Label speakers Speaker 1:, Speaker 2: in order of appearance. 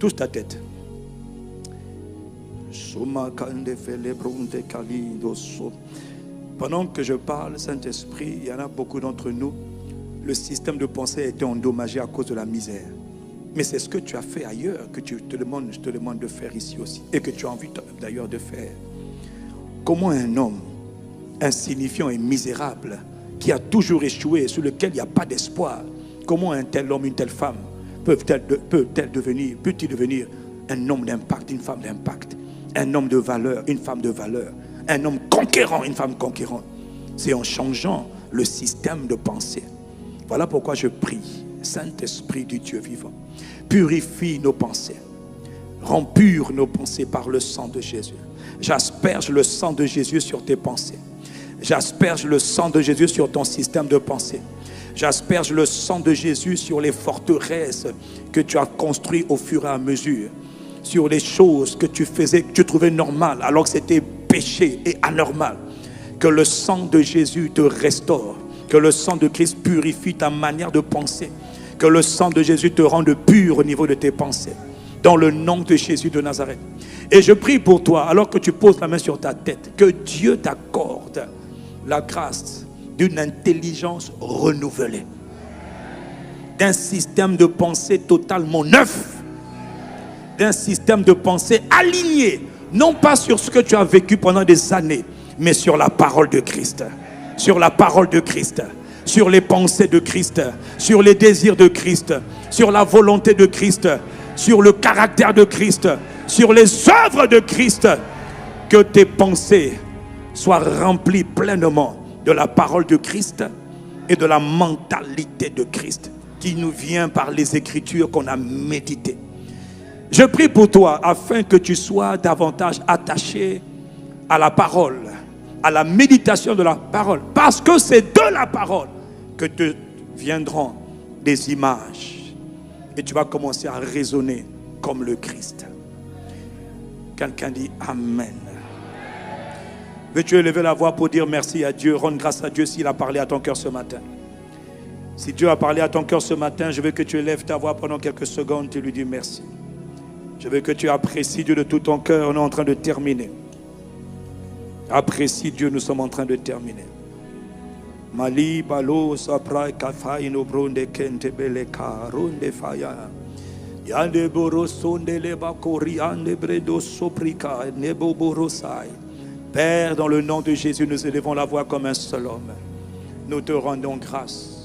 Speaker 1: Touche ta tête. Pendant que je parle, Saint-Esprit, il y en a beaucoup d'entre nous, le système de pensée a été endommagé à cause de la misère. Mais c'est ce que tu as fait ailleurs que je te demande de faire ici aussi. Et que tu as envie d'ailleurs de faire. Comment un homme insignifiant et misérable, qui a toujours échoué, sur lequel il n'y a pas d'espoir, comment un tel homme, une telle femme peut-il devenir un homme d'impact, une femme d'impact, un homme de valeur, une femme de valeur, un homme conquérant, une femme conquérante? C'est en changeant le système de pensée. Voilà pourquoi je prie, Saint-Esprit du Dieu vivant, purifie nos pensées, rends pures nos pensées par le sang de Jésus. J'asperge le sang de Jésus sur tes pensées. J'asperge le sang de Jésus sur ton système de pensée. J'asperge le sang de Jésus sur les forteresses que tu as construites au fur et à mesure, sur les choses que tu faisais, que tu trouvais normales, alors que c'était péché et anormal. Que le sang de Jésus te restaure, que le sang de Christ purifie ta manière de penser, que le sang de Jésus te rende pur au niveau de tes pensées, dans le nom de Jésus de Nazareth. Et je prie pour toi, alors que tu poses la main sur ta tête, que Dieu t'accorde la grâce d'une intelligence renouvelée, d'un système de pensée totalement neuf, d'un système de pensée aligné, non pas sur ce que tu as vécu pendant des années, mais sur la parole de Christ, sur la parole de Christ, sur les pensées de Christ, sur les désirs de Christ, sur la volonté de Christ, sur le caractère de Christ, sur les œuvres de Christ. Que tes pensées soient remplies pleinement de la parole de Christ et de la mentalité de Christ qui nous vient par les Écritures qu'on a méditées. Je prie pour toi afin que tu sois davantage attaché à la parole, à la méditation de la parole, parce que c'est de la parole que te viendront des images et tu vas commencer à raisonner comme le Christ. Quelqu'un dit Amen. Veux-tu élever la voix pour dire merci à Dieu, rendre grâce à Dieu s'il a parlé à ton cœur ce matin? Si Dieu a parlé à ton cœur ce matin, je veux que tu élèves ta voix pendant quelques secondes et lui dis merci. Je veux que tu apprécies Dieu de tout ton cœur. On est en train de terminer. Apprécie Dieu, nous sommes en train de terminer. Mali balo sapra kafai no bronde kente bele karonde faya. Yande borosonde leba koriande bredo soprika nebo borosai. Père, dans le nom de Jésus, nous élevons la voix comme un seul homme. Nous te rendons grâce.